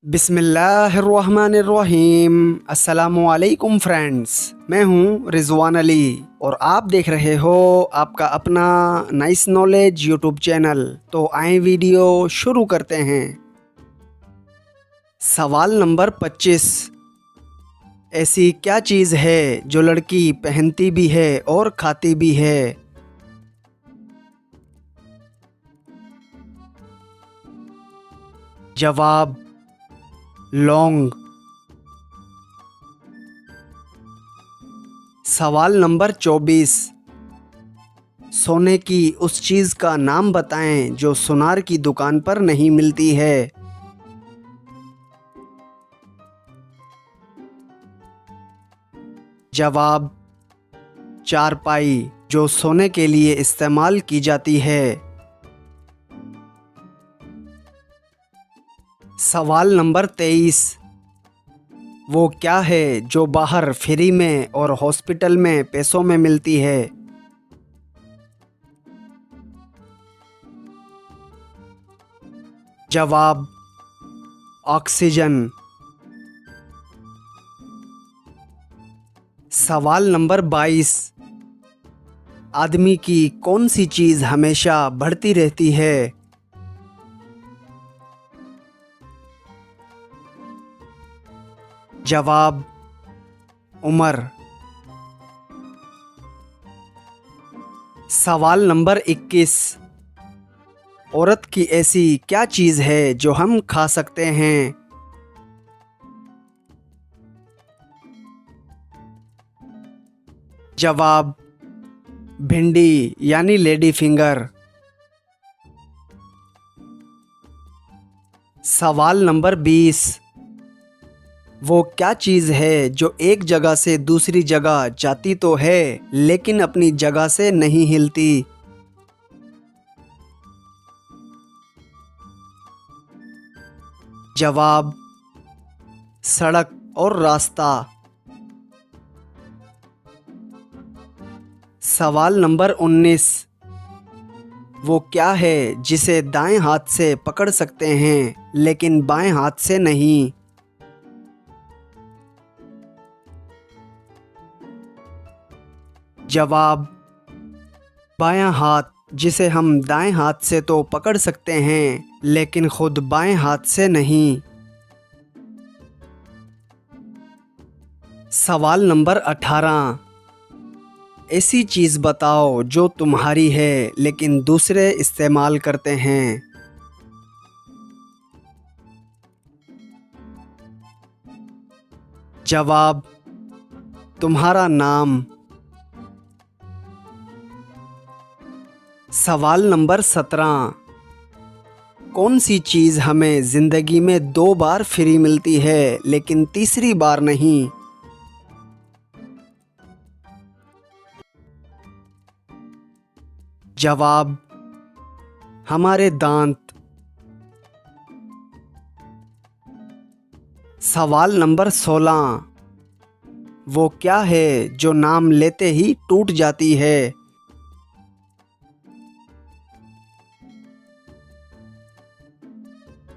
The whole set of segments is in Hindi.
बिस्मिल्लाहिर्रहमानिर्रहीम। अस्सलामुअलैकुम फ्रेंड्स, मैं हूं रिजवान अली और आप देख रहे हो आपका अपना नाइस नॉलेज यूट्यूब चैनल। तो आए वीडियो शुरू करते हैं। सवाल नंबर 25। ऐसी क्या चीज़ है जो लड़की पहनती भी है और खाती भी है? जवाब लौंग। सवाल नंबर 24। सोने की उस चीज़ का नाम बताएं जो सुनार की दुकान पर नहीं मिलती है। जवाब चारपाई, जो सोने के लिए इस्तेमाल की जाती है। सवाल नंबर 23। वो क्या है जो बाहर फ्री में और हॉस्पिटल में पैसों में मिलती है? जवाब ऑक्सीजन। सवाल नंबर 22। आदमी की कौन सी चीज़ हमेशा बढ़ती रहती है? जवाब उम्र। सवाल नंबर 21। औरत की ऐसी क्या चीज़ है जो हम खा सकते हैं? जवाब भिंडी यानी लेडी फिंगर। सवाल नंबर 20। वो क्या चीज़ है जो एक जगह से दूसरी जगह जाती तो है लेकिन अपनी जगह से नहीं हिलती? जवाब सड़क और रास्ता। सवाल नंबर 19। वो क्या है जिसे दाएं हाथ से पकड़ सकते हैं लेकिन बाएं हाथ से नहीं? जवाब बायां हाथ, जिसे हम दाएं हाथ से तो पकड़ सकते हैं लेकिन खुद बाएं हाथ से नहीं। सवाल नंबर 18। ऐसी चीज़ बताओ जो तुम्हारी है लेकिन दूसरे इस्तेमाल करते हैं। जवाब तुम्हारा नाम। सवाल नंबर 17। कौन सी चीज़ हमें ज़िंदगी में 2 बार फ्री मिलती है लेकिन तीसरी बार नहीं? जवाब हमारे दांत। सवाल नंबर 16। वो क्या है जो नाम लेते ही टूट जाती है?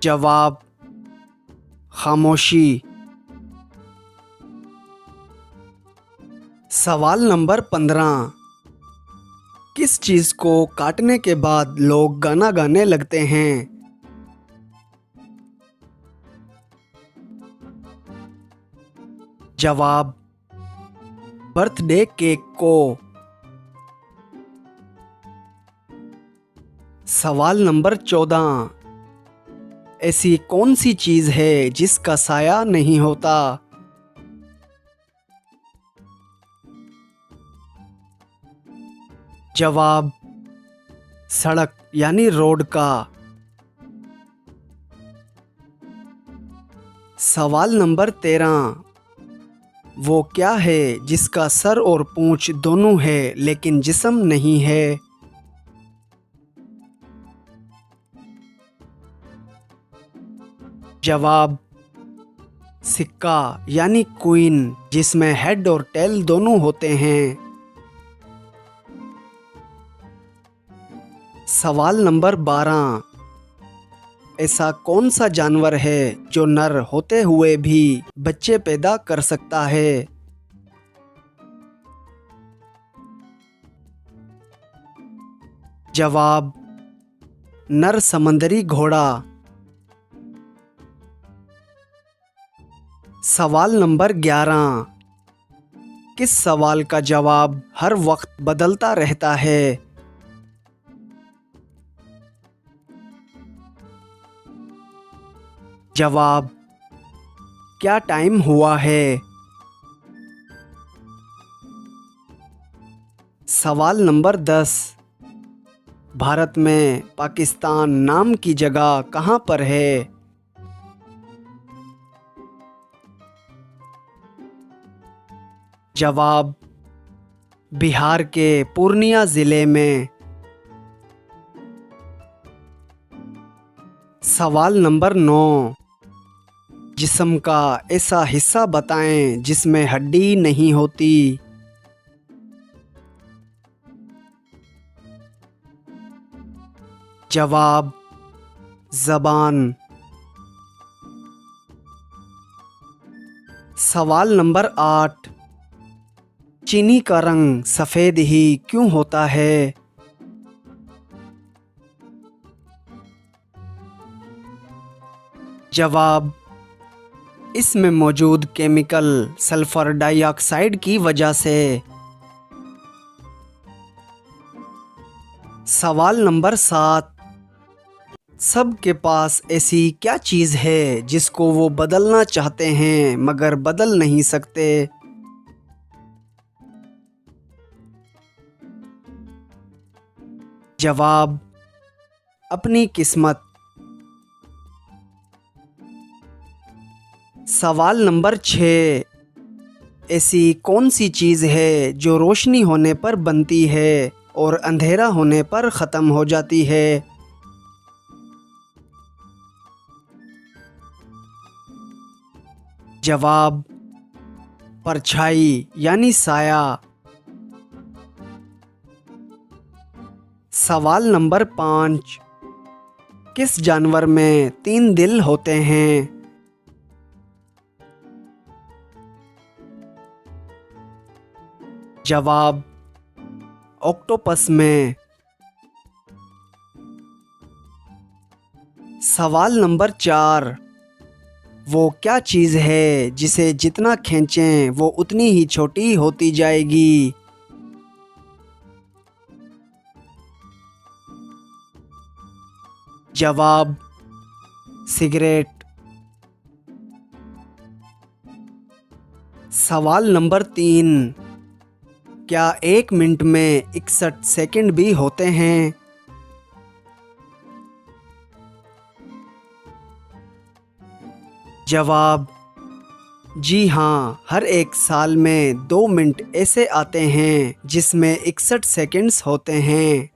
जवाब खामोशी। सवाल नंबर 15। किस चीज़ को काटने के बाद लोग गाना गाने लगते हैं? जवाब बर्थडे केक को। सवाल नंबर 14। ऐसी कौन सी चीज़ है जिसका साया नहीं होता? जवाब सड़क यानी रोड का। सवाल नंबर 13। वो क्या है जिसका सर और पूंछ दोनों है लेकिन जिस्म नहीं है? जवाब सिक्का यानी क्वीन, जिसमें हेड और टेल दोनों होते हैं। सवाल नंबर 12। ऐसा कौन सा जानवर है जो नर होते हुए भी बच्चे पैदा कर सकता है? जवाब नर समंदरी घोड़ा। सवाल नंबर 11। किस सवाल का जवाब हर वक्त बदलता रहता है? जवाब क्या टाइम हुआ है? सवाल नंबर 10। भारत में पाकिस्तान नाम की जगह कहाँ पर है? जवाब बिहार के पूर्णिया ज़िले में। सवाल नंबर 9। जिस्म का ऐसा हिस्सा बताएं जिसमें हड्डी नहीं होती। जवाब ज़बान। सवाल नंबर 8। चीनी का रंग सफ़ेद ही क्यों होता है? जवाब इसमें मौजूद केमिकल सल्फ़र डाइऑक्साइड की वजह से। सवाल नंबर 7। सबके पास ऐसी क्या चीज़ है जिसको वो बदलना चाहते हैं मगर बदल नहीं सकते? जवाब अपनी किस्मत। सवाल नंबर 6। ऐसी कौन सी चीज़ है जो रोशनी होने पर बनती है और अंधेरा होने पर ख़त्म हो जाती है? जवाब परछाई यानी साया। सवाल नंबर 5। किस जानवर में 3 दिल होते हैं? जवाब ऑक्टोपस में। सवाल नंबर 4। वो क्या चीज़ है जिसे जितना खींचें वो उतनी ही छोटी होती जाएगी? जवाब सिगरेट। सवाल नंबर 3। क्या 1 मिनट में 61 सेकंड भी होते हैं? जवाब जी हाँ, हर एक साल में 2 मिनट ऐसे आते हैं जिसमें 61 सेकंड्स होते हैं।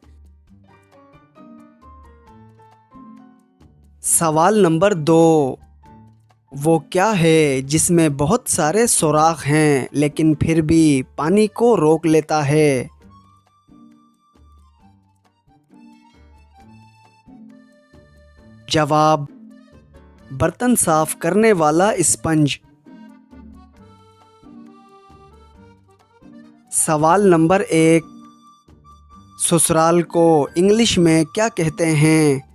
सवाल नंबर 2। वो क्या है जिसमें बहुत सारे सुराख हैं लेकिन फिर भी पानी को रोक लेता है? जवाब बर्तन साफ करने वाला स्पंज। सवाल नंबर 1। ससुराल को इंग्लिश में क्या कहते हैं?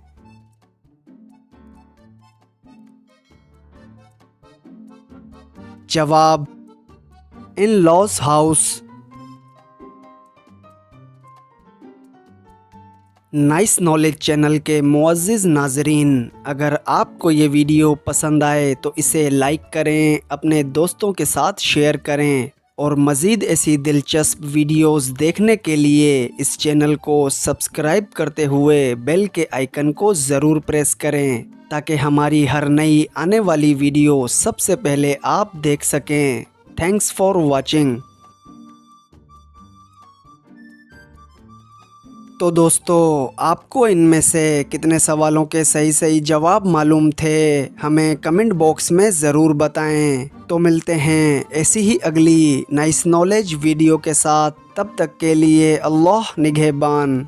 जवाब in laws house. Nice knowledge channel के मुअज़्ज़िज़ नाज़रीन, अगर आपको ये वीडियो पसंद आए तो इसे लाइक करें, अपने दोस्तों के साथ शेयर करें और मज़ीद ऐसी दिलचस्प वीडियोस देखने के लिए इस चैनल को सब्सक्राइब करते हुए बेल के आइकन को ज़रूर प्रेस करें ताकि हमारी हर नई आने वाली वीडियो सबसे पहले आप देख सकें। Thanks for watching. तो दोस्तों, आपको इनमें से कितने सवालों के सही जवाब मालूम थे, हमें कमेंट बॉक्स में ज़रूर बताएं। तो मिलते हैं ऐसी ही अगली नाइस नॉलेज वीडियो के साथ। तब तक के लिए अल्लाह निगहबान।